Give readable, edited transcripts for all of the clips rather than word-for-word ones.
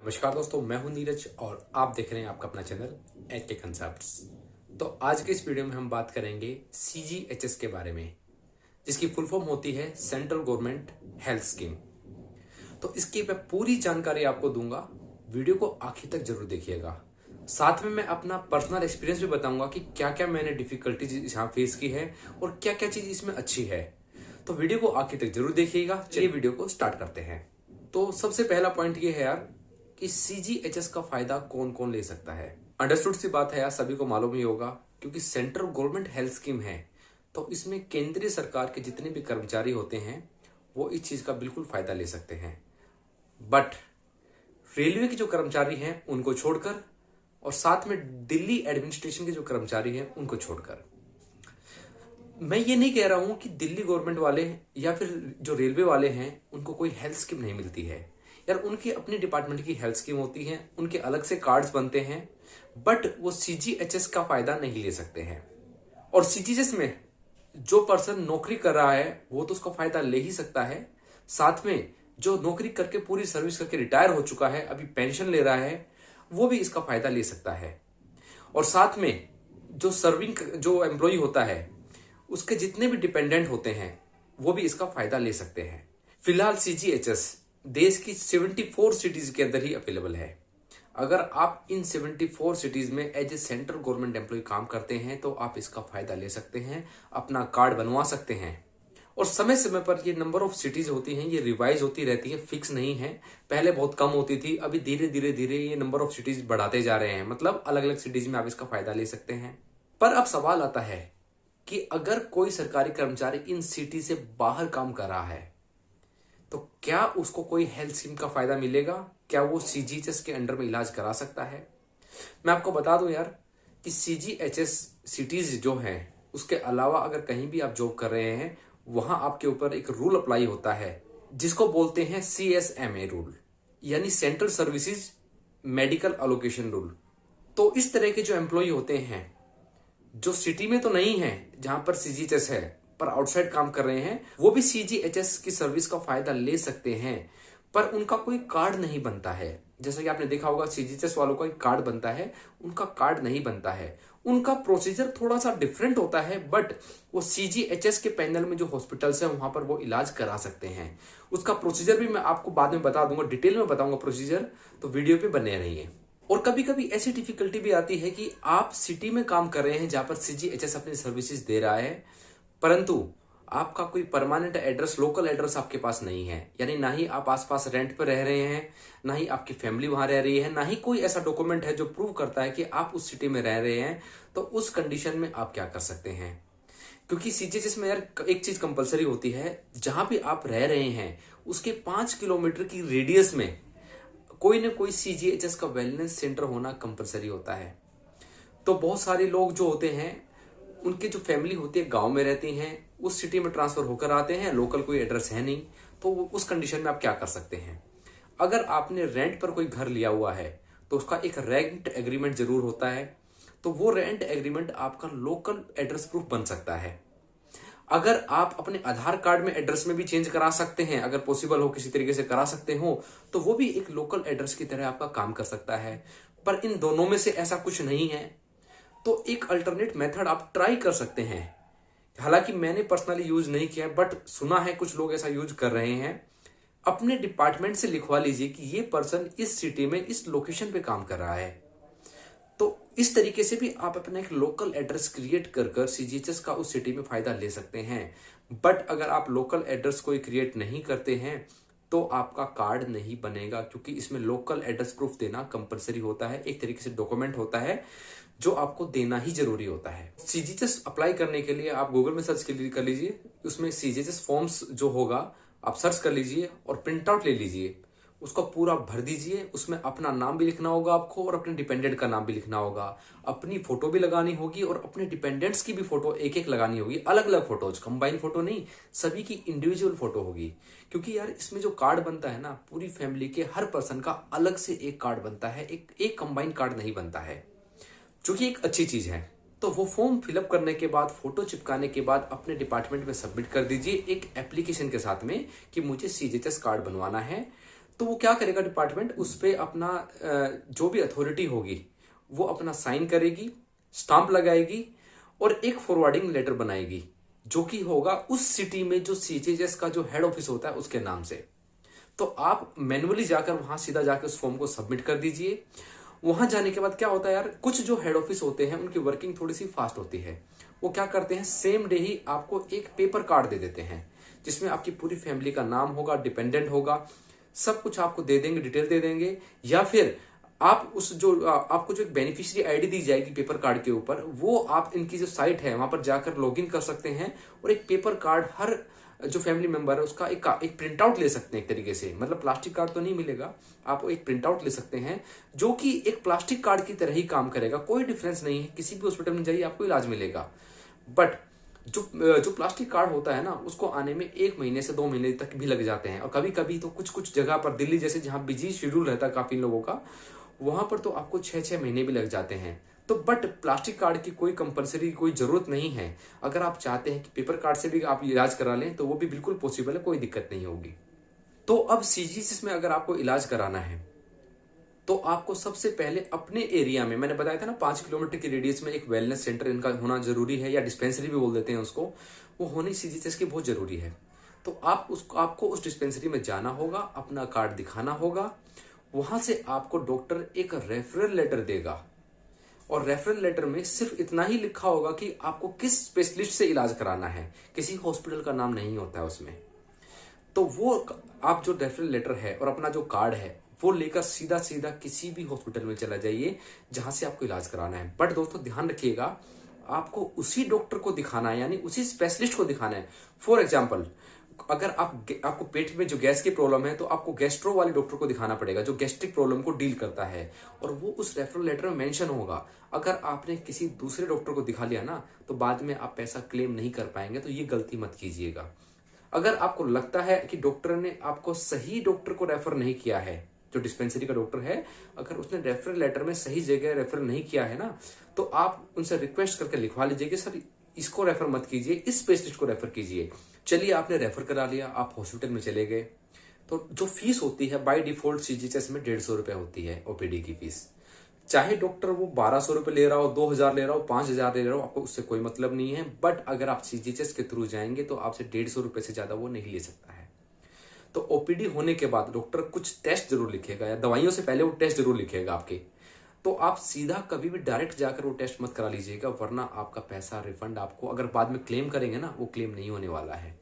नमस्कार दोस्तों, मैं हूं नीरज और आप देख रहे हैं आपका अपना चैनल एच के कंसेप्ट्स। तो आज के इस वीडियो में हम बात करेंगे CGHS के बारे में, जिसकी फुल फॉर्म होती है सेंट्रल गवर्नमेंट हेल्थ स्कीम। तो इसकी मैं पूरी जानकारी आपको दूंगा, वीडियो को आखिर तक जरूर देखिएगा। साथ में मैं अपना पर्सनल एक्सपीरियंस भी बताऊंगा कि क्या क्या मैंने डिफिकल्टीज यहाँ फेस की है और क्या क्या चीज इसमें अच्छी है। तो वीडियो को आखिर तक जरूर देखिएगा। चलिए वीडियो को स्टार्ट करते हैं। तो सबसे पहला पॉइंट ये है यार कि CGHS का फायदा कौन कौन ले सकता है। अंडरस्टूड सी बात है यार, सभी को मालूम ही होगा, क्योंकि सेंट्रल गवर्नमेंट हेल्थ स्कीम है तो इसमें केंद्रीय सरकार के जितने भी कर्मचारी होते हैं वो इस चीज का बिल्कुल फायदा ले सकते हैं। बट रेलवे के जो कर्मचारी हैं उनको छोड़कर और साथ में दिल्ली एडमिनिस्ट्रेशन के जो कर्मचारी हैं उनको छोड़कर। मैं ये नहीं कह रहा हूं कि दिल्ली गवर्नमेंट वाले या फिर जो रेलवे वाले हैं उनको कोई हेल्थ स्कीम नहीं मिलती है यार। उनकी अपनी डिपार्टमेंट की हेल्थ स्कीम होती है, उनके अलग से कार्ड्स बनते हैं, बट वो CGHS का फायदा नहीं ले सकते हैं। और CGHS में जो पर्सन नौकरी कर रहा है वो तो उसका फायदा ले ही सकता है, साथ में जो नौकरी करके पूरी सर्विस करके रिटायर हो चुका है, अभी पेंशन ले रहा है, वो भी इसका फायदा ले सकता है। और साथ में जो सर्विंग जो एम्प्लॉय होता है उसके जितने भी डिपेंडेंट होते हैं वो भी इसका फायदा ले सकते हैं। फिलहाल CGHS देश की 74 सिटीज के अंदर ही अवेलेबल है। अगर आप इन 74 सिटीज में as a central government employee काम करते हैं तो आप इसका फायदा ले सकते हैं, अपना कार्ड बनवा सकते हैं। और समय समय पर ये नंबर ऑफ सिटीज होती हैं, ये रिवाइज होती रहती है, फिक्स नहीं है। पहले बहुत कम होती थी, अभी धीरे धीरे धीरे ये नंबर ऑफ सिटीज बढ़ाते जा रहे हैं, मतलब अलग अलग सिटीज में आप इसका फायदा ले सकते हैं। पर अब सवाल आता है कि अगर कोई सरकारी कर्मचारी इन सिटी से बाहर काम कर रहा है तो क्या उसको कोई हेल्थ स्कीम का फायदा मिलेगा? क्या वो CGHS के अंडर में इलाज करा सकता है? मैं आपको बता दूं यार कि CGHS सिटीज जो हैं उसके अलावा अगर कहीं भी आप जॉब कर रहे हैं वहां आपके ऊपर एक रूल अप्लाई होता है जिसको बोलते हैं CSMA रूल, यानी central services medical allocation rule. तो इस तरह के जो एम्प्लॉय होते हैं जो सिटी में तो नहीं है जहां पर CGHS है पर आउटसाइड काम कर रहे हैं, वो भी CGHS की सर्विस का फायदा ले सकते हैं, पर उनका कोई कार्ड नहीं बनता है। जैसा कि आपने देखा होगा CGHS वालों का एक कार्ड बनता है, उनका कार्ड नहीं बनता है। उनका प्रोसीजर थोड़ा सा डिफरेंट होता है, बट वो CGHS के पैनल में जो हॉस्पिटल्स है वहां पर वो इलाज करा सकते हैं। उसका प्रोसीजर भी मैं आपको बाद में बता दूंगा, डिटेल में बताऊंगा प्रोसीजर, तो वीडियो पे बने रहिए। और कभी कभी ऐसी डिफिकल्टी भी आती है कि आप सिटी में काम कर रहे हैं जहां पर CGHS अपनी सर्विसेज दे रहा है, परंतु आपका कोई परमानेंट एड्रेस, लोकल एड्रेस आपके पास नहीं है, यानी ना ही आप आसपास रेंट पर रह रहे हैं, ना ही आपकी फैमिली वहां रह रही है, ना ही कोई ऐसा डॉक्यूमेंट है जो प्रूव करता है कि आप उस सिटी में रह रहे हैं। तो उस कंडीशन में आप क्या कर सकते हैं? क्योंकि CGHS में यार एक चीज कंपलसरी होती है, जहां भी आप रह रहे हैं उसके 5 किलोमीटर की रेडियस में कोई ना कोई CGHS का वेलनेस सेंटर होना कंपलसरी होता है। तो बहुत सारे लोग जो होते हैं उनकी जो फैमिली होती है गांव में रहती हैं, उस सिटी में ट्रांसफर होकर आते हैं, लोकल कोई एड्रेस है नहीं, तो उस कंडीशन में आप क्या कर सकते हैं? अगर आपने रेंट पर कोई घर लिया हुआ है तो उसका एक रेंट एग्रीमेंट जरूर होता है, तो वो रेंट एग्रीमेंट आपका लोकल एड्रेस प्रूफ बन सकता है। अगर आप अपने आधार कार्ड में एड्रेस में भी चेंज करा सकते हैं, अगर पॉसिबल हो किसी तरीके से करा सकते हो, तो वो भी एक लोकल एड्रेस की तरह आपका काम कर सकता है। पर इन दोनों में से ऐसा कुछ नहीं है तो एक अल्टरनेट मेथड आप ट्राई कर सकते हैं। हालांकि मैंने पर्सनली यूज नहीं किया है, बट सुना है कुछ लोग ऐसा यूज कर रहे हैं। अपने डिपार्टमेंट से लिखवा लीजिए कि ये पर्सन इस सिटी में इस लोकेशन पे काम कर रहा है। तो इस तरीके से भी आप अपना एक लोकल एड्रेस क्रिएट कर CGHS का उस सिटी में फायदा ले सकते हैं। बट अगर आप लोकल एड्रेस कोई क्रिएट नहीं करते हैं तो आपका कार्ड नहीं बनेगा, क्योंकि इसमें लोकल एड्रेस प्रूफ देना कंपलसरी होता है, एक तरीके से डॉक्यूमेंट होता है जो आपको देना ही जरूरी होता है। CGHS अप्लाई करने के लिए आप गूगल में सर्च कर लीजिए, उसमें CGHS फॉर्म्स जो होगा आप सर्च कर लीजिए और प्रिंट आउट ले लीजिए, उसको पूरा भर दीजिए। उसमें अपना नाम भी लिखना होगा आपको और अपने डिपेंडेंट का नाम भी लिखना होगा, अपनी फोटो भी लगानी होगी और अपने डिपेंडेंट्स की भी फोटो एक एक लगानी होगी, अलग अलग फोटोज, कंबाइन फोटो नहीं, सभी की इंडिविजुअल फोटो होगी। क्योंकि यार इसमें जो कार्ड बनता है ना, पूरी फैमिली के हर पर्सन का अलग से एक कार्ड बनता है, एक कंबाइन कार्ड नहीं बनता है, जो कि एक अच्छी चीज है। तो वो फॉर्म फिलअप करने के बाद, फोटो चिपकाने के बाद अपने डिपार्टमेंट में सबमिट कर दीजिए एक एप्लीकेशन के साथ में कि मुझे CGHS कार्ड बनवाना है। तो वो क्या करेगा डिपार्टमेंट, उस पर अपना जो भी अथॉरिटी होगी वो अपना साइन करेगी, स्टाम्प लगाएगी और एक फॉरवर्डिंग लेटर बनाएगी जो कि होगा उस सिटी में जो सीजीएचएस का जो हेड ऑफिस होता है उसके नाम से। तो आप मैन्युअली जाकर वहां सीधा जाकर उस फॉर्म को सबमिट कर दीजिए। वहां जाने के बाद क्या होता है यार, कुछ जो हेड ऑफिस होते हैं उनकी वर्किंग थोड़ी सी फास्ट होती है। वो क्या करते हैं, सेम डे ही आपको एक पेपर कार्ड दे देते हैं जिसमें आपकी पूरी फैमिली का नाम होगा, डिपेंडेंट होगा, सब कुछ आपको दे देंगे, डिटेल दे देंगे। या फिर आप उस जो आपको जो एक बेनिफिशियरी आईडी दी जाएगी पेपर कार्ड के ऊपर, वो आप इनकी जो साइट है वहां पर जाकर लॉगिन कर सकते हैं और एक पेपर कार्ड हर जो फैमिली मेंबर है उसका एक प्रिंट आउट ले सकते हैं। एक तरीके से मतलब प्लास्टिक कार्ड तो नहीं मिलेगा, आप एक प्रिंट आउट ले सकते हैं जो कि एक प्लास्टिक कार्ड की तरह ही काम करेगा। कोई डिफरेंस नहीं है, किसी भी हॉस्पिटल में जाइए आपको इलाज मिलेगा। बट जो प्लास्टिक कार्ड होता है ना, उसको आने में 1 महीने से 2 महीने तक भी लग जाते हैं। और कभी कभी तो कुछ कुछ जगह पर, दिल्ली जैसे जहां बिजी शेड्यूल रहता है काफी लोगों का, वहां पर तो आपको 6-6 महीने भी लग जाते हैं। तो बट प्लास्टिक कार्ड की कोई कंपलसरी कोई जरूरत नहीं है। अगर आप चाहते हैं कि पेपर कार्ड से भी आप इलाज करा लें तो वो भी बिल्कुल पॉसिबल है, कोई दिक्कत नहीं होगी। तो अब सीजीएचएस में अगर आपको इलाज कराना है तो आपको सबसे पहले अपने एरिया में, मैंने बताया था ना 5 किलोमीटर की रेडियस में एक वेलनेस सेंटर इनका होना जरूरी है, या डिस्पेंसरी भी बोल देते हैं उसको, वो होनी सीजीएचएस की बहुत जरूरी है। तो आपको उस डिस्पेंसरी में जाना होगा, अपना कार्ड दिखाना होगा। वहां से आपको डॉक्टर एक रेफरल लेटर देगा और रेफरल लेटर में सिर्फ इतना ही लिखा होगा कि आपको किस स्पेशलिस्ट से इलाज कराना है, किसी हॉस्पिटल का नाम नहीं होता है उसमें। तो वो आप जो रेफरल लेटर है और अपना जो कार्ड है वो लेकर सीधा सीधा किसी भी हॉस्पिटल में चला जाइए जहां से आपको इलाज कराना है। बट दोस्तों ध्यान रखिएगा, आपको उसी डॉक्टर को दिखाना है, यानी उसी स्पेशलिस्ट को दिखाना है। फॉर एग्जाम्पल, अगर आपको पेट में जो गैस की प्रॉब्लम है तो आपको गैस्ट्रो वाले डॉक्टर को दिखाना पड़ेगा जो गैस्ट्रिक प्रॉब्लम को डील करता है, और वो उस रेफरल लेटर में मेंशन होगा। अगर आपने किसी दूसरे डॉक्टर को दिखा लिया ना तो बाद में आप पैसा क्लेम नहीं कर पाएंगे, तो ये गलती मत कीजिएगा। अगर आपको लगता है कि डॉक्टर ने आपको सही डॉक्टर को रेफर नहीं किया है, जो डिस्पेंसरी का डॉक्टर है, अगर उसने रेफरल लेटर में सही जगह रेफर नहीं किया है ना, तो आप उनसे रिक्वेस्ट करके लिखवा लीजिए कि सर इसको रेफर मत कीजिए, इस स्पेशलिस्ट को रेफर कीजिए। चलिए आपने रेफर करा लिया, आप हॉस्पिटल में चले गए, तो जो फीस होती है बाय डिफॉल्ट सीजीएचएस में 150 रुपए होती है ओपीडी की फीस। चाहे डॉक्टर वो 1200 रुपए ले रहा हो, 2000 ले रहा हो, 5000 ले रहा हो, आपको उससे कोई मतलब नहीं है। बट अगर आप सीजीएचएस के थ्रू जाएंगे तो आपसे 150 रुपए से ज्यादा वो नहीं ले सकता है। तो ओपीडी होने के बाद डॉक्टर कुछ टेस्ट जरूर लिखेगा, या दवाइयों से पहले वो टेस्ट जरूर लिखेगा आपके। तो आप सीधा कभी भी डायरेक्ट जाकर वो टेस्ट मत करा लीजिएगा, वरना आपका पैसा रिफंड आपको अगर बाद में क्लेम करेंगे ना, वो क्लेम नहीं होने वाला है।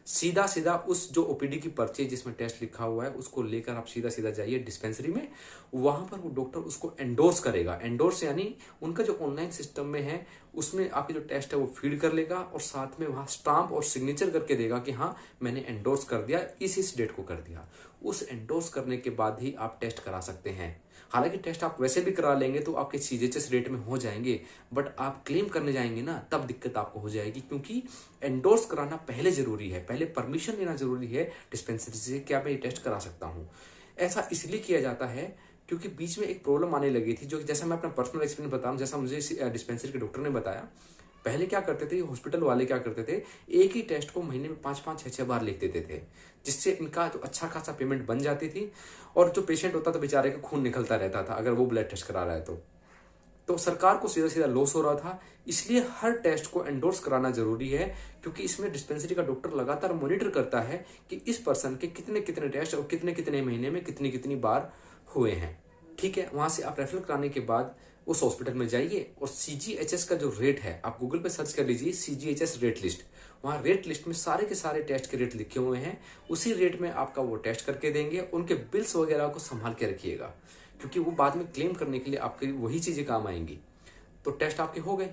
सीधा सीधा उस जो ओपीडी की पर्ची जिसमें टेस्ट लिखा हुआ है उसको लेकर आप सीधा सीधा जाइए डिस्पेंसरी में। वहां पर वो डॉक्टर उसको एंडोर्स करेगा। एंडोर्स यानी उनका जो ऑनलाइन सिस्टम में है उसमें आपके जो टेस्ट है वो फीड कर लेगा और साथ में वहां स्टाम्प और सिग्नेचर करके देगा कि हाँ मैंने एंडोर्स कर दिया, इस डेट को कर दिया। उस एंडोर्स करने के बाद ही आप टेस्ट करा सकते हैं। हालांकि टेस्ट आप वैसे भी करा लेंगे तो आपके सीजीएचएस रेट में हो जाएंगे, बट आप क्लेम करने जाएंगे ना तब दिक्कत आपको हो जाएगी, क्योंकि एंडोर्स कराना पहले जरूरी है, पहले परमिशन लेना जरूरी है डिस्पेंसरी से, क्या मैं ये टेस्ट करा सकता हूँ। ऐसा इसलिए किया जाता है क्योंकि बीच में एक प्रॉब्लम आने लगी थी, जो जैसा मैं अपना पर्सनल एक्सपीरियंस बताऊं, जैसा मुझे डिस्पेंसरी के डॉक्टर ने बताया। पहले क्या करते थे हॉस्पिटल वाले, क्या करते थे एक ही टेस्ट को महीने में 5-5, 6-6 बार लिख देते थे, जिससे इनका जो अच्छा खासा पेमेंट बन जाती थी। और जो पेशेंट होता था बेचारे का खून निकलता रहता था अगर वो ब्लड टेस्ट करा रहा है तो सरकार को सीधा सीधा लॉस हो रहा था। इसलिए हर टेस्ट को एंडोर्स कराना जरूरी है, क्योंकि इसमें डिस्पेंसरी का डॉक्टर लगातार मॉनिटर करता है कि इस पर्सन के कितने कितने टेस्ट और कितने कितने महीने में कितनी कितनी बार हुए हैं। ठीक है, वहां से आप रेफर कराने के बाद उस हॉस्पिटल में जाइए और सीजीएचएस का जो रेट है आप गूगल पे सर्च कर लीजिए, सीजीएचएस रेट लिस्ट। वहां रेट लिस्ट में सारे के सारे टेस्ट के रेट लिखे हुए हैं। उसी रेट में आपका वो टेस्ट करके देंगे। उनके बिल्स वगैरह को संभाल के रखिएगा, क्योंकि वो बाद में क्लेम करने के लिए आपके वही चीजें काम आएंगी। तो टेस्ट आपके हो गए।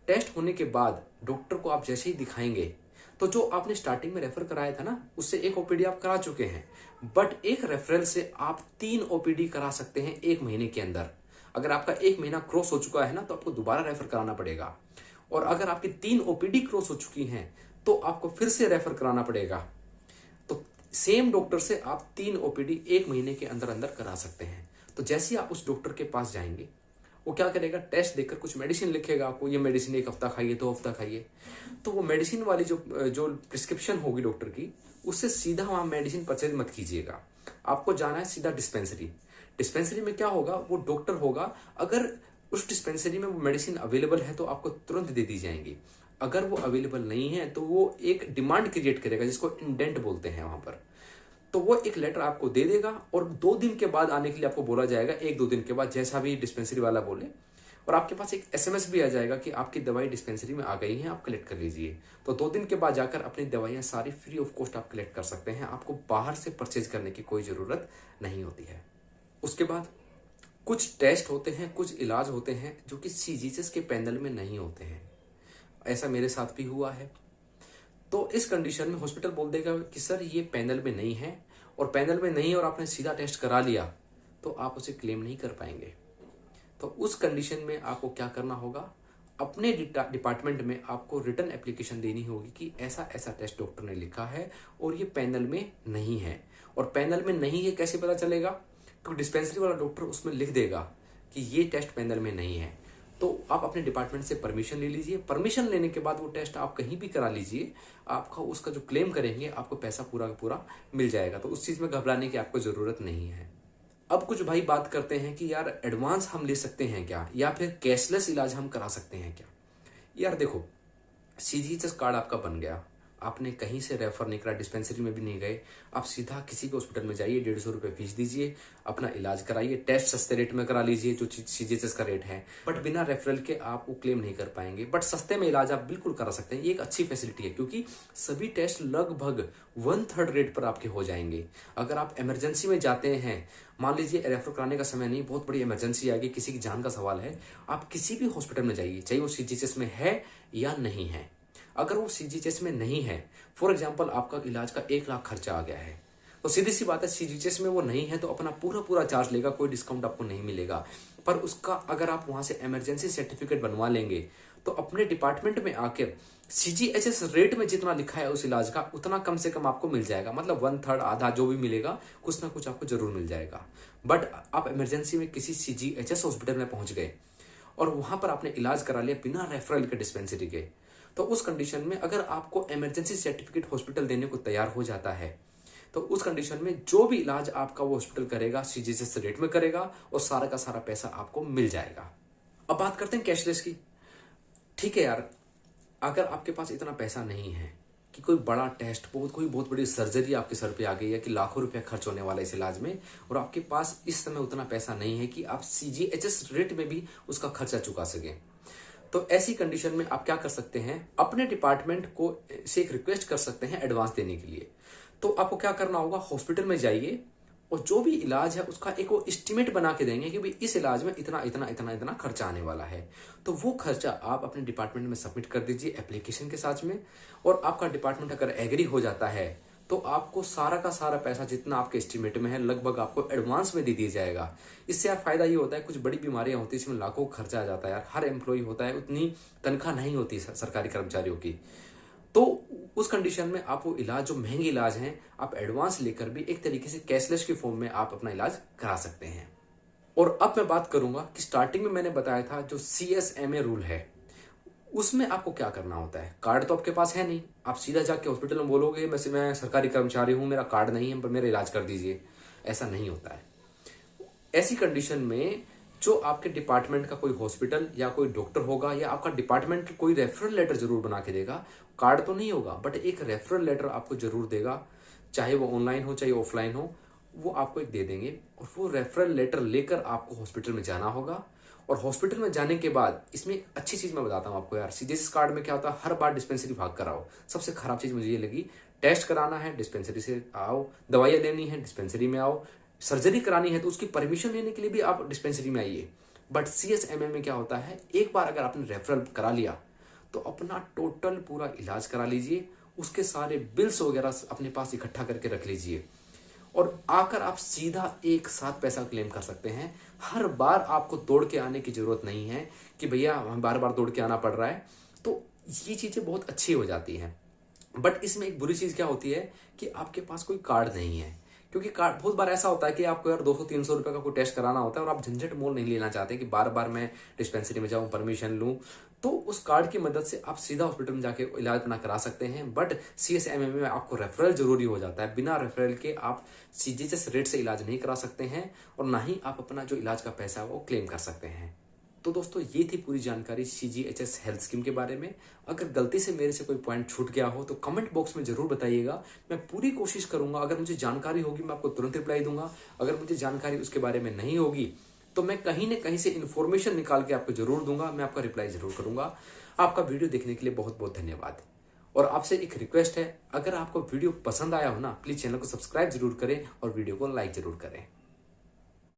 टेस्ट होने के बाद डॉक्टर को आप जैसे ही दिखाएंगे तो जो आपने स्टार्टिंग में रेफर कराया था ना, उससे एक ओपीडी आप करा चुके हैं, बट एक रेफरल से आप 3 ओपीडी करा सकते हैं 1 महीने के अंदर। अगर आपका 1 महीना क्रॉस हो चुका है ना तो आपको दोबारा रेफर कराना पड़ेगा, और अगर आपकी 3 ओपीडी क्रॉस हो चुकी हैं तो आपको फिर से रेफर कराना पड़ेगा। तो सेम डॉक्टर से आप 3 ओपीडी 1 महीने के अंदर अंदर करा सकते हैं। तो जैसे ही आप उस डॉक्टर के पास जाएंगे, वो क्या करेगा, टेस्ट देखकर कुछ मेडिसिन लिखेगा आपको, ये मेडिसिन 1 हफ्ता खाइए, 2 हफ्ता खाइए। तो वो मेडिसिन वाली जो प्रिस्क्रिप्शन होगी डॉक्टर की, उससे सीधा वहां मेडिसिन परचेज मत कीजिएगा। आपको जाना है सीधा डिस्पेंसरी। डिस्पेंसरी में क्या होगा, वो डॉक्टर होगा, अगर उस डिस्पेंसरी में वो मेडिसिन अवेलेबल है तो आपको तुरंत दे दी जाएंगी। अगर वो अवेलेबल नहीं है तो वो एक डिमांड क्रिएट करेगा, जिसको इंडेंट बोलते हैं वहां पर। तो वो एक लेटर आपको दे देगा और 2 दिन के बाद आने के लिए आपको बोला जाएगा, 1-2 दिन के बाद, जैसा भी डिस्पेंसरी वाला बोले। और आपके पास एक SMS भी आ जाएगा कि आपकी दवाई डिस्पेंसरी में आ गई है, आप कलेक्ट कर लीजिए। तो 2 दिन के बाद जाकर अपनी दवाइयाँ सारी फ्री ऑफ कॉस्ट आप कलेक्ट कर सकते हैं। आपको बाहर से परचेज करने की कोई ज़रूरत नहीं होती है। उसके बाद कुछ टेस्ट होते हैं, कुछ इलाज होते हैं जो कि CGHS के पैनल में नहीं होते हैं। ऐसा मेरे साथ भी हुआ है। तो इस कंडीशन में हॉस्पिटल बोल देगा कि सर ये पैनल में नहीं है, और पैनल में नहीं है और आपने सीधा टेस्ट करा लिया तो आप उसे क्लेम नहीं कर पाएंगे। तो उस कंडीशन में आपको क्या करना होगा, अपने डिपार्टमेंट में आपको रिटर्न एप्लीकेशन देनी होगी कि ऐसा ऐसा टेस्ट डॉक्टर ने लिखा है और ये पैनल में नहीं है। और पैनल में नहीं है कैसे पता चलेगा, क्योंकि डिस्पेंसरी वाला डॉक्टर उसमें लिख देगा कि ये टेस्ट पैनल में नहीं है। तो आप अपने डिपार्टमेंट से परमिशन ले लीजिए। परमिशन लेने के बाद वो टेस्ट आप कहीं भी करा लीजिए, आपका उसका जो क्लेम करेंगे आपको पैसा पूरा का पूरा मिल जाएगा। तो उस चीज़ में घबराने की आपको ज़रूरत नहीं है। अब कुछ भाई बात करते हैं कि यार एडवांस हम ले सकते हैं क्या, या फिर कैशलेस इलाज हम करा सकते हैं क्या। यार देखो, CGHS कार्ड आपका बन गया, आपने कहीं से रेफर नहीं करा, डिस्पेंसरी में भी नहीं गए, आप सीधा किसी भी हॉस्पिटल में जाइए, 150 रुपये फीस दीजिए, अपना इलाज कराइए, टेस्ट सस्ते रेट में करा लीजिए जो CGHS का रेट है। बट बिना रेफरल के आप वो क्लेम नहीं कर पाएंगे, बट सस्ते में इलाज आप बिल्कुल करा सकते हैं। ये एक अच्छी फैसिलिटी है क्योंकि सभी टेस्ट लगभग 1/3 रेट पर आपके हो जाएंगे। अगर आप इमरजेंसी में जाते हैं, मान लीजिए रेफर कराने का समय नहीं, बहुत बड़ी इमरजेंसी आ गई, किसी की जान का सवाल है, आप किसी भी हॉस्पिटल में जाइए, चाहे वो CGHS में है या नहीं है। अगर वो CGHS में नहीं है, फॉर एग्जाम्पल आपका इलाज का 1 लाख खर्चा आ गया है, तो सीधी सी बात है CGHS में वो नहीं है तो अपना पूरा चार्ज लेगा, कोई डिस्काउंट आपको नहीं मिलेगा। पर उसका अगर आप वहां से इमरजेंसी सर्टिफिकेट बनवा लेंगे तो अपने डिपार्टमेंट में आकर CGHS रेट में जितना लिखा है उस इलाज का उतना कम से कम आपको मिल जाएगा। मतलब 1/3 आधा जो भी मिलेगा, कुछ ना कुछ आपको जरूर मिल जाएगा। बट आप इमरजेंसी में किसी CGHS हॉस्पिटल में पहुंच गए और वहां पर आपने इलाज करा लिया बिना रेफरल के डिस्पेंसरी के, तो उस कंडीशन में अगर आपको इमरजेंसी सर्टिफिकेट हॉस्पिटल देने को तैयार हो जाता है तो उस कंडीशन में जो भी इलाज आपका वो हॉस्पिटल करेगा CGHS रेट में करेगा और सारा का सारा पैसा आपको मिल जाएगा। अब बात करते हैं कैशलेस की। ठीक है यार, अगर आपके पास इतना पैसा नहीं है कि कोई बड़ा टेस्ट, कोई बहुत बड़ी सर्जरी आपके सर पे आ गई है कि लाखों रुपया खर्च होने वाला है इस इलाज में, और आपके पास इस समय उतना पैसा नहीं है कि आप CGHS रेट में भी उसका खर्चा चुका सकें, तो ऐसी कंडीशन में आप क्या कर सकते हैं, अपने डिपार्टमेंट को से एक रिक्वेस्ट कर सकते हैं एडवांस देने के लिए। तो आपको क्या करना होगा, हॉस्पिटल में जाइए और जो भी इलाज है उसका एक वो एस्टिमेट बना के देंगे कि भाई इस इलाज में इतना इतना इतना इतना खर्चा आने वाला है। तो वो खर्चा आप अपने डिपार्टमेंट में सबमिट कर दीजिए एप्लीकेशन के साथ में, और आपका डिपार्टमेंट अगर एग्री हो जाता है तो आपको सारा का सारा पैसा जितना आपके एस्टिमेट में है लगभग आपको एडवांस में दे दिया जाएगा। इससे यार फायदा ये होता है, कुछ बड़ी बीमारियां होती है इसमें लाखों खर्चा आ जाता है यार, हर एम्प्लॉय होता है, उतनी तनख्वाह नहीं होती सरकारी कर्मचारियों की। तो उस कंडीशन में आप वो इलाज, जो महंगे इलाज हैं, आप एडवांस लेकर भी एक तरीके से कैशलेस के फॉर्म में आप अपना इलाज करा सकते हैं। और अब मैं बात करूंगा कि स्टार्टिंग में मैंने बताया था जो CSMA रूल है उसमें आपको क्या करना होता है। कार्ड तो आपके पास है नहीं, आप सीधा जाके हॉस्पिटल में बोलोगे वैसे मैं सरकारी कर्मचारी हूं, मेरा कार्ड नहीं है, पर मेरा इलाज कर दीजिए, ऐसा नहीं होता है। ऐसी कंडीशन में जो आपके डिपार्टमेंट का कोई हॉस्पिटल या कोई डॉक्टर होगा या आपका डिपार्टमेंट कोई रेफरल लेटर जरूर बना के देगा, कार्ड तो नहीं होगा बट एक रेफरल लेटर आपको जरूर देगा, चाहे वो ऑनलाइन हो चाहे ऑफलाइन हो, वो आपको एक दे देंगे। और वो रेफरल लेटर लेकर आपको हॉस्पिटल में जाना होगा। और हॉस्पिटल में जाने के बाद इसमें एक अच्छी चीज मैं बताता हूँ आपको यार, CGHS कार्ड में क्या होता है, हर बार डिस्पेंसरी भाग कर आओ। सबसे खराब चीज मुझे ये लगी, टेस्ट कराना है डिस्पेंसरी से आओ, दवाइयां लेनी है डिस्पेंसरी में आओ, सर्जरी करानी है तो उसकी परमिशन लेने के लिए भी आप डिस्पेंसरी में आइए। बट CSMA में क्या होता है, एक बार अगर आपने रेफरल करा लिया तो अपना टोटल पूरा इलाज करा लीजिए, उसके सारे बिल्स वगैरह अपने पास इकट्ठा करके रख लीजिए और आकर आप सीधा एक साथ पैसा क्लेम कर सकते हैं। हर बार आपको दौड़ के आने की जरूरत नहीं है कि भैया हमें बार बार दौड़ के आना पड़ रहा है। तो ये चीजें बहुत अच्छी हो जाती हैं। बट इसमें एक बुरी चीज क्या होती है कि आपके पास कोई कार्ड नहीं है, क्योंकि कार्ड बहुत बार ऐसा होता है कि आपको यार 200-300 रुपए का कोई टेस्ट कराना होता है और आप झंझट मोल नहीं लेना चाहते कि बार बार मैं डिस्पेंसरी में जाऊं, परमिशन लूं। तो उस कार्ड की मदद से आप सीधा हॉस्पिटल में जाके इलाज अपना करा सकते हैं। बट CSMMA में आपको रेफरल जरूरी हो जाता है। बिना रेफरल के आप CGHS रेट से इलाज नहीं करा सकते हैं और ना ही आप अपना जो इलाज का पैसा है वो क्लेम कर सकते हैं। तो दोस्तों ये थी पूरी जानकारी CGHS हेल्थ स्कीम के बारे में। अगर गलती से मेरे से कोई पॉइंट छूट गया हो तो कमेंट बॉक्स में जरूर बताइएगा। मैं पूरी कोशिश करूंगा, अगर मुझे जानकारी होगी मैं आपको तुरंत रिप्लाई दूंगा। अगर मुझे जानकारी उसके बारे में नहीं होगी तो मैं कहीं ना कहीं से इन्फॉर्मेशन निकाल के आपको जरूर दूंगा, मैं आपका रिप्लाई जरूर करूंगा। आपका वीडियो देखने के लिए बहुत बहुत धन्यवाद। और आपसे एक रिक्वेस्ट है, अगर आपको वीडियो पसंद आया हो ना, प्लीज चैनल को सब्सक्राइब जरूर करें और वीडियो को लाइक जरूर करें।